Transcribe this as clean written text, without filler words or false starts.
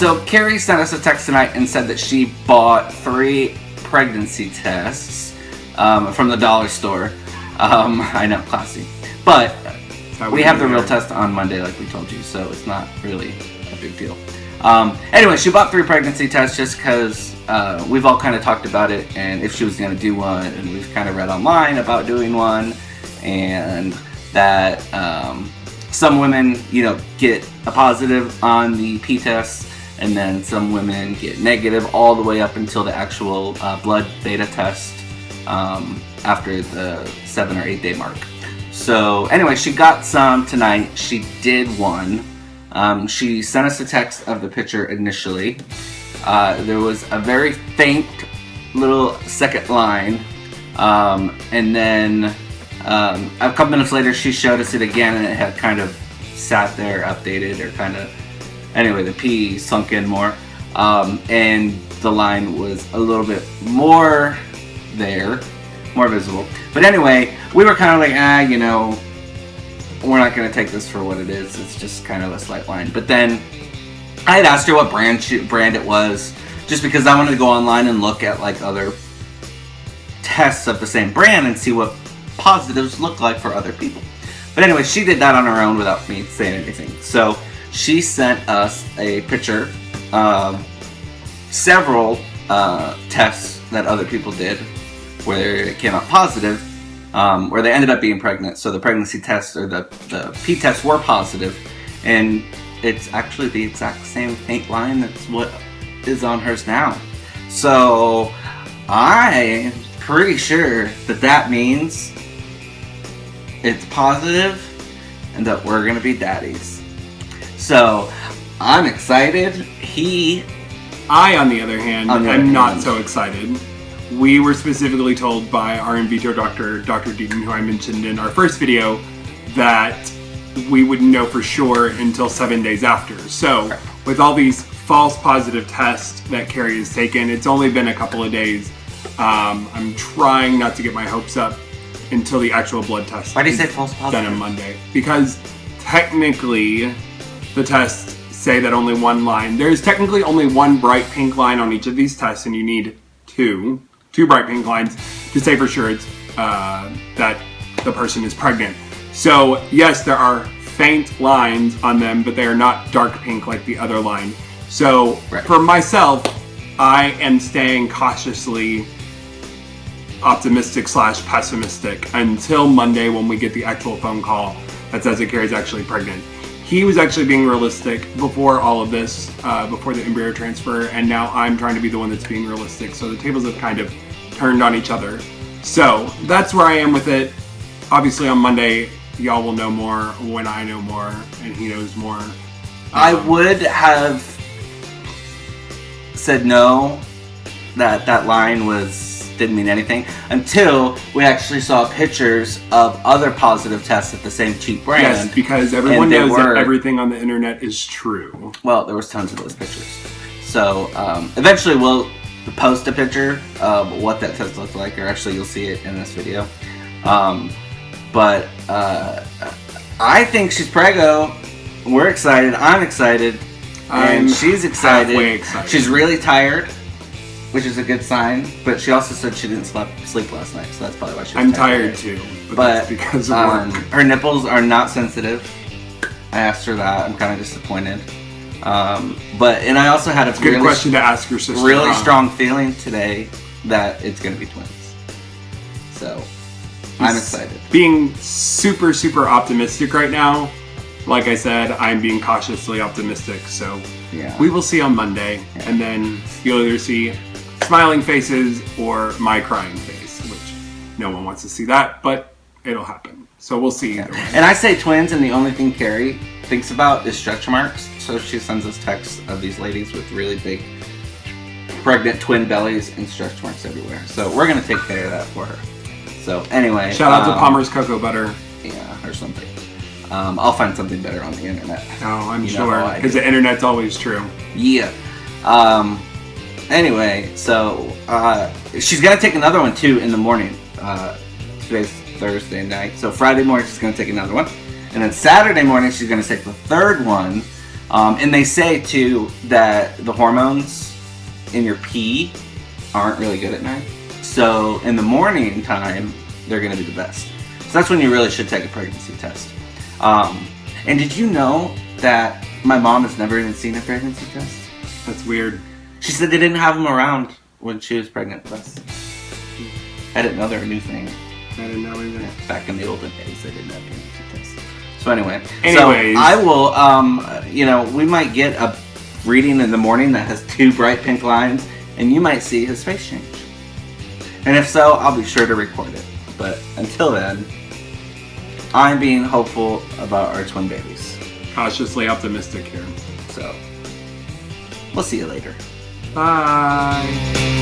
So Carrie sent us a text tonight and said that she bought 3 pregnancy tests from the dollar store. I know, classy. But we have the real test on Monday, like we told you, so it's not really a big deal. Anyway, she bought 3 pregnancy tests just because we've all kind of talked about it, and if she was going to do one, and we've kind of read online about doing one, and that some women, get a positive on the P test, and then some women get negative all the way up until the actual blood beta test after the 7 or 8 day mark. So anyway, she got some tonight. She did one. She sent us a text of the picture initially. There was a very faint little second line, and then a couple minutes later she showed us it again, and it had kind of sat there, updated, or kind of, anyway, the P sunk in more, and the line was a little bit more there, more visible. But anyway, we were kind of like, we're not going to take this for what it is. It's just kind of a slight line. But then I had asked her what brand it was, just because I wanted to go online and look at like other tests of the same brand and see what positives look like for other people. But anyway, she did that on her own without me saying anything. So she sent us a picture of several tests that other people did where it came out positive, where they ended up being pregnant. So the pregnancy test or the P tests were positive, and it's actually the exact same faint line that's what is on hers now. So I'm pretty sure that means it's positive and that we're gonna be daddies. So I'm excited. I, on the other hand, I'm not so excited. We were specifically told by our in vitro doctor, Dr. Deaton, who I mentioned in our first video, that we wouldn't know for sure until 7 days after. So with all these false positive tests that Carrie has taken, it's only been a couple of days. I'm trying not to get my hopes up until the actual blood test. Why do you say false positive? Done on Monday. Because technically the tests say that only one line. There's technically only one bright pink line on each of these tests, and you need two bright pink lines to say for sure it's that the person is pregnant. So yes, there are faint lines on them, but they are not dark pink like the other line. So for myself, I am staying cautiously optimistic / pessimistic until Monday when we get the actual phone call that says that Carrie's actually pregnant. He was actually being realistic before all of this, before the embryo transfer, and now I'm trying to be the one that's being realistic. So the tables have kind of turned on each other. So that's where I am with it. Obviously on Monday, y'all will know more when I know more and he knows more. I would have said no, that line didn't mean anything until we actually saw pictures of other positive tests at the same cheap brand. Yes, because everyone knows that everything on the internet is true. Well, there was tons of those pictures. So eventually we'll post a picture of what that test looked like, or actually you'll see it in this video. But I think she's preggo. We're excited. I'm excited. And she's excited. Halfway excited. She's really tired, which is a good sign. But she also said she didn't sleep last night, so that's probably why she was tired too. But that's because of work. Her nipples are not sensitive. I asked her that. I'm kind of disappointed. And I also had a good question to ask your sister. Really strong feeling today that it's going to be twins. So I'm excited. Being super, super optimistic right now. Like I said, I'm being cautiously optimistic. So we will see on Monday. Yeah. And then you'll either see smiling faces or my crying face, which no one wants to see that, but it'll happen. So we'll see. Yeah. And I say twins, and the only thing Carrie thinks about is stretch marks. So she sends us texts of these ladies with really big pregnant twin bellies and stretch marks everywhere. So we're going to take care of that for her. So anyway. Shout out to Palmer's Cocoa Butter. Yeah, or something. I'll find something better on the internet. Oh, I'm sure. Because the internet's always true. Yeah. Anyway, so she's going to take another one too in the morning. Today's Thursday night. So Friday morning she's going to take another one. And then Saturday morning she's going to take the third one And they say too that the hormones in your pee aren't really good at night. So in the morning time, they're going to be the best. So that's when you really should take a pregnancy test. And did you know that my mom has never even seen a pregnancy test? That's weird. She said they didn't have them around when she was pregnant with us. I didn't know they were a new thing. I didn't know either. Yeah, back in the olden days, they didn't have pregnancy tests. So anyway, anyways, so I will, we might get a reading in the morning that has 2 bright pink lines, and you might see his face change. And if so, I'll be sure to record it. But until then, I'm being hopeful about our twin babies. Cautiously optimistic here. So, we'll see you later. Bye.